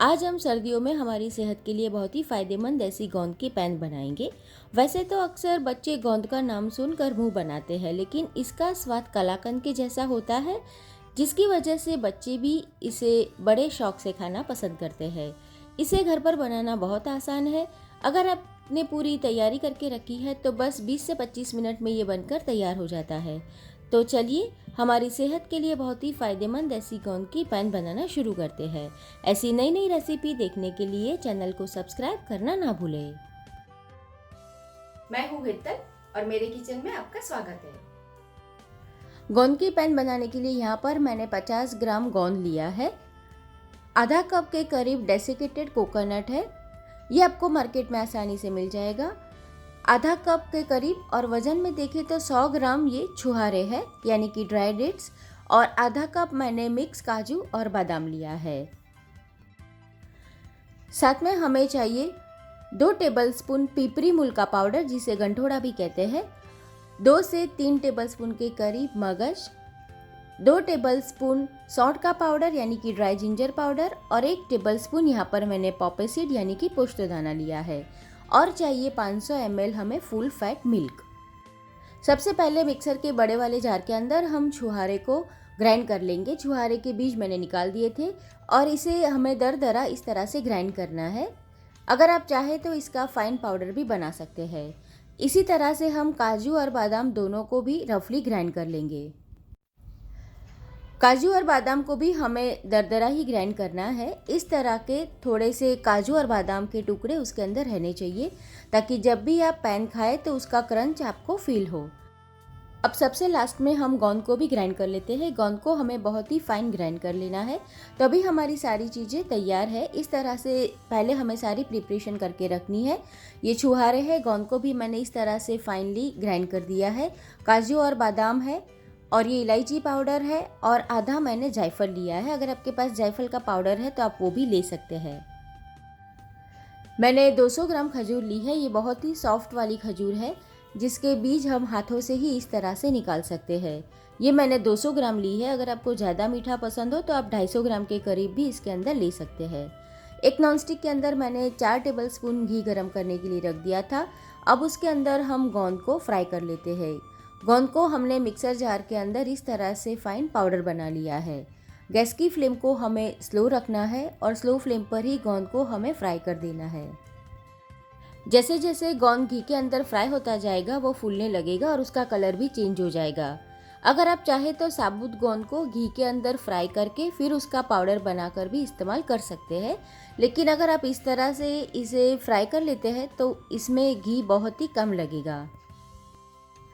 आज हम सर्दियों में हमारी सेहत के लिए बहुत ही फ़ायदेमंद ऐसी गोंद की पैन बनाएंगे। वैसे तो अक्सर बच्चे गोंद का नाम सुनकर मुंह बनाते हैं, लेकिन इसका स्वाद कलाकंद के जैसा होता है, जिसकी वजह से बच्चे भी इसे बड़े शौक से खाना पसंद करते हैं। इसे घर पर बनाना बहुत आसान है। अगर आपने पूरी तैयारी करके रखी है तो बस 20 से 25 मिनट में ये बनकर तैयार हो जाता है। तो चलिए हमारी सेहत के लिए बहुत ही फ़ायदेमंद ऐसी गोंद की पैन बनाना शुरू करते हैं। ऐसी नई नई रेसिपी देखने के लिए चैनल को सब्सक्राइब करना ना भूलें। मैं हूँ हितल और मेरे किचन में आपका स्वागत है। गोंद की पैन बनाने के लिए यहाँ पर मैंने 50 ग्राम गोंद लिया है। आधा कप के करीब डेसिकेटेड कोकोनट है, ये आपको मार्केट में आसानी से मिल जाएगा। आधा कप के करीब और वजन में देखें तो 100 ग्राम ये छुहारे हैं, यानी कि ड्राई डेट्स, और आधा कप मैंने मिक्स काजू और बादाम लिया है। साथ में हमें चाहिए 2 टेबलस्पून पिपरी मूल का पाउडर, जिसे गंठोड़ा भी कहते हैं, 2 से 3 टेबलस्पून के करीब मगज, 2 टेबलस्पून सौंठ का पाउडर यानी कि ड्राई जिंजर पाउडर, और 1 टेबलस्पून यहाँ पर मैंने पॉपी सीड यानी कि पोस्तदाना लिया है, और चाहिए 500 ml हमें फुल फैट मिल्क। सबसे पहले मिक्सर के बड़े वाले जार के अंदर हम छुहारे को ग्राइंड कर लेंगे। छुहारे के बीज मैंने निकाल दिए थे और इसे हमें दरदरा इस तरह से ग्राइंड करना है। अगर आप चाहें तो इसका फाइन पाउडर भी बना सकते हैं। इसी तरह से हम काजू और बादाम दोनों को भी रफली ग्राइंड कर लेंगे। काजू और बादाम को भी हमें दरदरा ही ग्राइंड करना है। इस तरह के थोड़े से काजू और बादाम के टुकड़े उसके अंदर रहने चाहिए, ताकि जब भी आप पैन खाएं तो उसका क्रंच आपको फील हो। अब सबसे लास्ट में हम गोंद को भी ग्राइंड कर लेते हैं। गोंद को हमें बहुत ही फाइन ग्राइंड कर लेना है, तभी हमारी सारी चीज़ें तैयार है। इस तरह से पहले हमें सारी प्रिपरेशन करके रखनी है। ये छुहारे हैं, गोंद को भी मैंने इस तरह से फाइनली ग्राइंड कर दिया है। काजू और बादाम है, और ये इलायची पाउडर है, और आधा मैंने जायफल लिया है। अगर आपके पास जायफल का पाउडर है तो आप वो भी ले सकते हैं। मैंने 200 ग्राम खजूर ली है। ये बहुत ही सॉफ्ट वाली खजूर है, जिसके बीज हम हाथों से ही इस तरह से निकाल सकते हैं। ये मैंने 200 ग्राम ली है। अगर आपको ज़्यादा मीठा पसंद हो तो आप 250 ग्राम के करीब भी इसके अंदर ले सकते हैं। एक नॉनस्टिक के अंदर मैंने 4 टेबलस्पून घी गर्म करने के लिए रख दिया था। अब उसके अंदर हम गोंद को फ्राई कर लेते हैं। गोंद को हमने मिक्सर जार के अंदर इस तरह से फाइन पाउडर बना लिया है। गैस की फ्लेम को हमें स्लो रखना है और स्लो फ्लेम पर ही गोंद को हमें फ्राई कर देना है। जैसे जैसे गोंद घी के अंदर फ्राई होता जाएगा वो फूलने लगेगा और उसका कलर भी चेंज हो जाएगा। अगर आप चाहें तो साबुत गोंद को घी के अंदर फ्राई करके फिर उसका पाउडर बनाकर भी इस्तेमाल कर सकते हैं, लेकिन अगर आप इस तरह से इसे फ्राई कर लेते हैं तो इसमें घी बहुत ही कम लगेगा।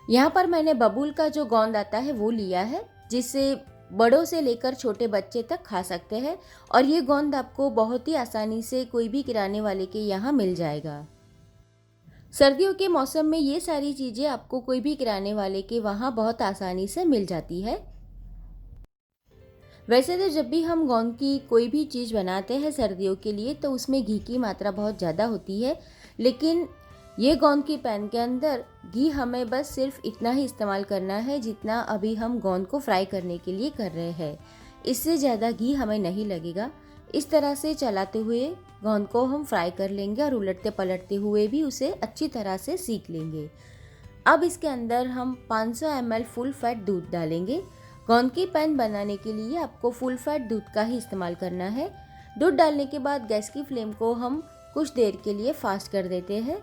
यहाँ पर मैंने बबूल का जो गोंद आता है वो लिया है, जिससे बड़ों से लेकर छोटे बच्चे तक खा सकते हैं, और ये गोंद आपको बहुत ही आसानी से कोई भी किराने वाले के यहाँ मिल जाएगा। सर्दियों के मौसम में ये सारी चीज़ें आपको कोई भी किराने वाले के वहाँ बहुत आसानी से मिल जाती है। वैसे तो जब भी हम गोंद की कोई भी चीज़ बनाते हैं सर्दियों के लिए तो उसमें घी की मात्रा बहुत ज़्यादा होती है, लेकिन ये गोंद की पैन के अंदर घी हमें बस सिर्फ इतना ही इस्तेमाल करना है जितना अभी हम गोंद को फ्राई करने के लिए कर रहे हैं। इससे ज़्यादा घी हमें नहीं लगेगा। इस तरह से चलाते हुए गोंद को हम फ्राई कर लेंगे और उलटते पलटते हुए भी उसे अच्छी तरह से सीख लेंगे। अब इसके अंदर हम 500 ml फुल फैट दूध डालेंगे। गोंद की पैन बनाने के लिए आपको फुल फैट दूध का ही इस्तेमाल करना है। दूध डालने के बाद गैस की फ्लेम को हम कुछ देर के लिए फास्ट कर देते हैं,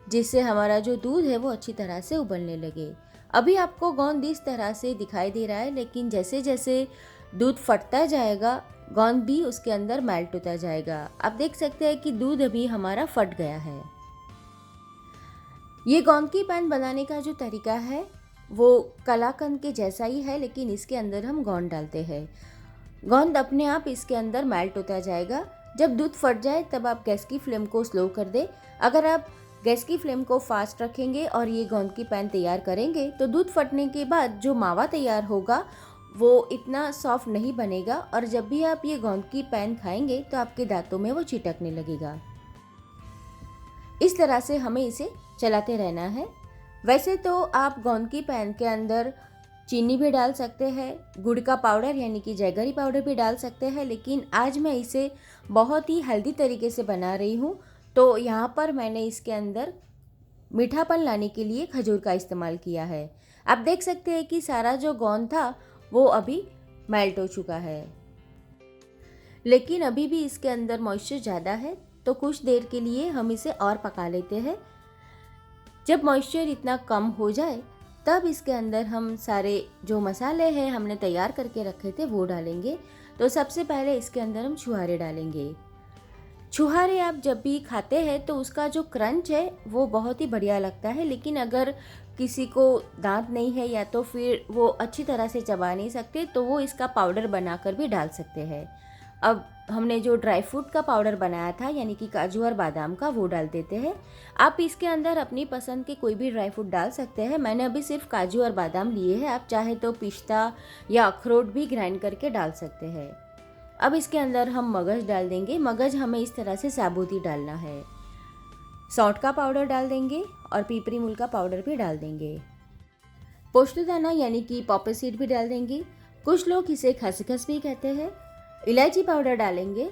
जिससे हमारा जो दूध है वो अच्छी तरह से उबलने लगे। अभी आपको गोंद इस तरह से दिखाई दे रहा है, लेकिन जैसे जैसे दूध फटता जाएगा गोंद भी उसके अंदर मेल्ट होता जाएगा। आप देख सकते हैं कि दूध अभी हमारा फट गया है। ये गोंद की पैन बनाने का जो तरीका है वो कलाकंद के जैसा ही है, लेकिन इसके अंदर हम गोंद डालते हैं। गोंद अपने आप इसके अंदर मेल्ट होता जाएगा। जब दूध फट जाए तब आप गैस की फ्लेम को स्लो कर दें। अगर आप गैस की फ्लेम को फास्ट रखेंगे और ये गोंद की पैन तैयार करेंगे तो दूध फटने के बाद जो मावा तैयार होगा वो इतना सॉफ्ट नहीं बनेगा, और जब भी आप ये गोंद की पैन खाएंगे तो आपके दांतों में वो चिटकने लगेगा। इस तरह से हमें इसे चलाते रहना है। वैसे तो आप गोंद की पैन के अंदर चीनी भी डाल सकते हैं, गुड़ का पाउडर यानी कि जैगरी पाउडर भी डाल सकते हैं, लेकिन आज मैं इसे बहुत ही हेल्दी तरीके से बना रही हूँ। तो यहाँ पर मैंने इसके अंदर मीठापन लाने के लिए खजूर का इस्तेमाल किया है। आप देख सकते हैं कि सारा जो गोंद था वो अभी मेल्ट हो चुका है, लेकिन अभी भी इसके अंदर मॉइस्चर ज़्यादा है, तो कुछ देर के लिए हम इसे और पका लेते हैं। जब मॉइस्चर इतना कम हो जाए तब इसके अंदर हम सारे जो मसाले हैं हमने तैयार करके रखे थे वो डालेंगे। तो सबसे पहले इसके अंदर हम छुहारे डालेंगे। छुहारे आप जब भी खाते हैं तो उसका जो क्रंच है वो बहुत ही बढ़िया लगता है, लेकिन अगर किसी को दांत नहीं है या तो फिर वो अच्छी तरह से चबा नहीं सकते तो वो इसका पाउडर बनाकर भी डाल सकते हैं। अब हमने जो ड्राई फ्रूट का पाउडर बनाया था यानी कि काजू और बादाम का, वो डाल देते हैं। आप इसके अंदर अपनी पसंद के कोई भी ड्राई फ्रूट डाल सकते हैं। मैंने अभी सिर्फ काजू और बादाम लिए हैं, आप चाहे तो पिस्ता या अखरोट भी ग्राइंड करके डाल सकते हैं। अब इसके अंदर हम मगज डाल देंगे। मगज हमें इस तरह से साबुत ही डालना है। सौंठ का पाउडर डाल देंगे और पीपरी मूल का पाउडर भी डाल देंगे। पोस्तदाना यानी कि पॉपी सीड भी डाल देंगे, कुछ लोग इसे खसखस भी कहते हैं। इलायची पाउडर डालेंगे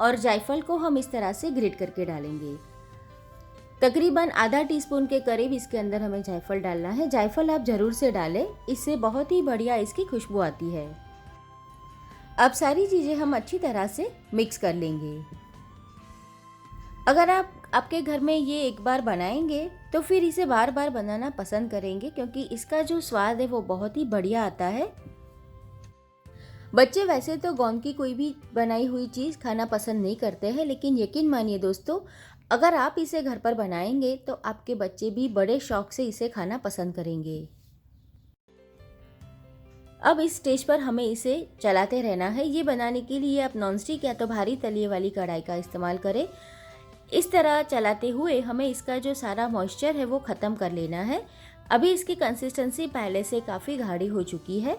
और जायफल को हम इस तरह से ग्रेट करके डालेंगे। तकरीबन आधा टीस्पून के करीब इसके अंदर हमें जायफल डालना है। जायफल आप ज़रूर से डालें, इससे बहुत ही बढ़िया इसकी खुशबू आती है। अब सारी चीज़ें हम अच्छी तरह से मिक्स कर लेंगे। अगर आपके घर में ये एक बार बनाएंगे तो फिर इसे बार बार बनाना पसंद करेंगे, क्योंकि इसका जो स्वाद है वो बहुत ही बढ़िया आता है। बच्चे वैसे तो गोंद की कोई भी बनाई हुई चीज़ खाना पसंद नहीं करते हैं, लेकिन यकीन मानिए दोस्तों, अगर आप इसे घर पर बनाएंगे तो आपके बच्चे भी बड़े शौक से इसे खाना पसंद करेंगे। अब इस स्टेज पर हमें इसे चलाते रहना है। ये बनाने के लिए आप नॉनस्टिक या तो भारी तलिए वाली कढ़ाई का इस्तेमाल करें। इस तरह चलाते हुए हमें इसका जो सारा मॉइस्चर है वो ख़त्म कर लेना है। अभी इसकी कंसिस्टेंसी पहले से काफ़ी गाढ़ी हो चुकी है,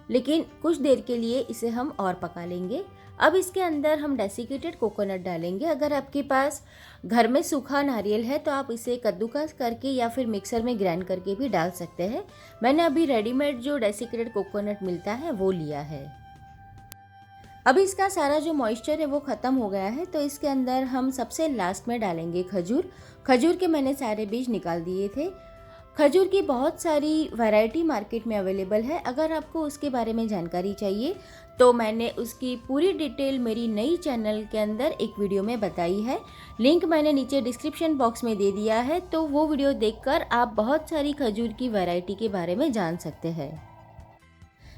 लेकिन कुछ देर के लिए इसे हम और पका लेंगे। अब इसके अंदर हम डेसिकेटेड कोकोनट डालेंगे। अगर आपके पास घर में सूखा नारियल है तो आप इसे कद्दूकस करके या फिर मिक्सर में ग्राइंड करके भी डाल सकते हैं। मैंने अभी रेडीमेड जो डेसिकेटेड कोकोनट मिलता है वो लिया है। अब इसका सारा जो मॉइस्चर है वो ख़त्म हो गया है, तो इसके अंदर हम सबसे लास्ट में डालेंगे खजूर। खजूर के मैंने सारे बीज निकाल दिए थे। खजूर की बहुत सारी वैरायटी मार्केट में अवेलेबल है। अगर आपको उसके बारे में जानकारी चाहिए तो मैंने उसकी पूरी डिटेल मेरी नई चैनल के अंदर एक वीडियो में बताई है। लिंक मैंने नीचे डिस्क्रिप्शन बॉक्स में दे दिया है, तो वो वीडियो देखकर आप बहुत सारी खजूर की वैरायटी के बारे में जान सकते हैं।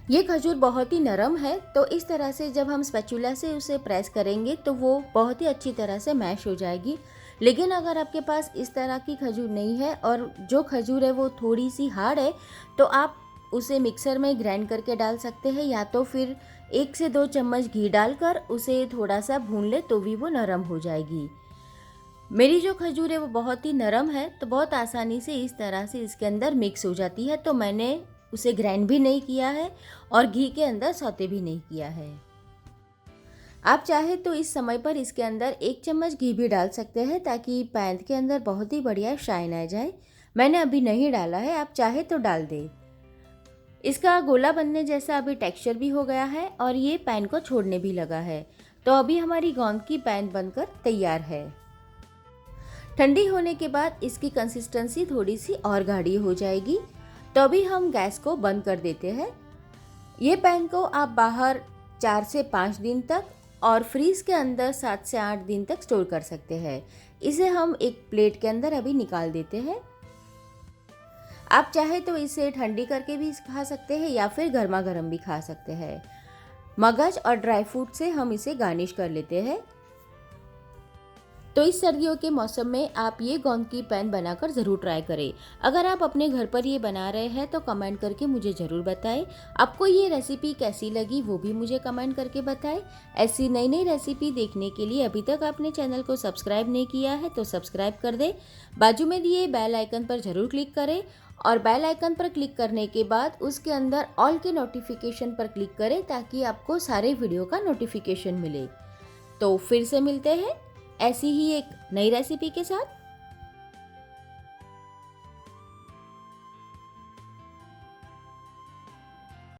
ये खजूर बहुत ही नरम है, तो इस तरह से जब हम स्पैचुला से उसे प्रेस करेंगे तो वो बहुत ही अच्छी तरह से मैश हो जाएगी। लेकिन अगर आपके पास इस तरह की खजूर नहीं है और जो खजूर है वो थोड़ी सी हार्ड है, तो आप उसे मिक्सर में ग्राइंड करके डाल सकते हैं, या तो फिर 1 से 2 चम्मच घी डालकर उसे थोड़ा सा भून ले तो भी वो नरम हो जाएगी। मेरी जो खजूर है वो बहुत ही नरम है, तो बहुत आसानी से इस तरह से इसके अंदर मिक्स हो जाती है। तो मैंने उसे ग्राइंड भी नहीं किया है और घी के अंदर सौते भी नहीं किया है। आप चाहे तो इस समय पर इसके अंदर 1 चम्मच घी भी डाल सकते हैं, ताकि पैन के अंदर बहुत ही बढ़िया शाइन आ जाए। मैंने अभी नहीं डाला है, आप चाहे तो डाल दें। इसका गोला बनने जैसा अभी टेक्सचर भी हो गया है और ये पैन को छोड़ने भी लगा है। तो अभी हमारी गोंद की पैन बनकर तैयार है। ठंडी होने के बाद इसकी कंसिस्टेंसी थोड़ी सी और गाढ़ी हो जाएगी, तो अभी हम गैस को बंद कर देते हैं। ये पैन को आप बाहर 4 से 5 दिन तक और फ्रीज के अंदर 7 से 8 दिन तक स्टोर कर सकते हैं। इसे हम एक प्लेट के अंदर अभी निकाल देते हैं। आप चाहे तो इसे ठंडी करके भी खा सकते हैं या फिर गर्मा गर्म भी खा सकते हैं। मगज और ड्राई फ्रूट से हम इसे गार्निश कर लेते हैं। तो इस सर्दियों के मौसम में आप ये गोंद की पैन बनाकर ज़रूर ट्राई करें। अगर आप अपने घर पर ये बना रहे हैं तो कमेंट करके मुझे ज़रूर बताएं। आपको ये रेसिपी कैसी लगी वो भी मुझे कमेंट करके बताएं। ऐसी नई नई रेसिपी देखने के लिए अभी तक आपने चैनल को सब्सक्राइब नहीं किया है तो सब्सक्राइब कर दें। बाजू में दिए बेल आइकन पर ज़रूर क्लिक करें और बेल आइकन पर क्लिक करने के बाद उसके अंदर ऑल के नोटिफिकेशन पर क्लिक करें, ताकि आपको सारे वीडियो का नोटिफिकेशन मिले। तो फिर से मिलते हैं ऐसी ही एक नई रेसिपी के साथ।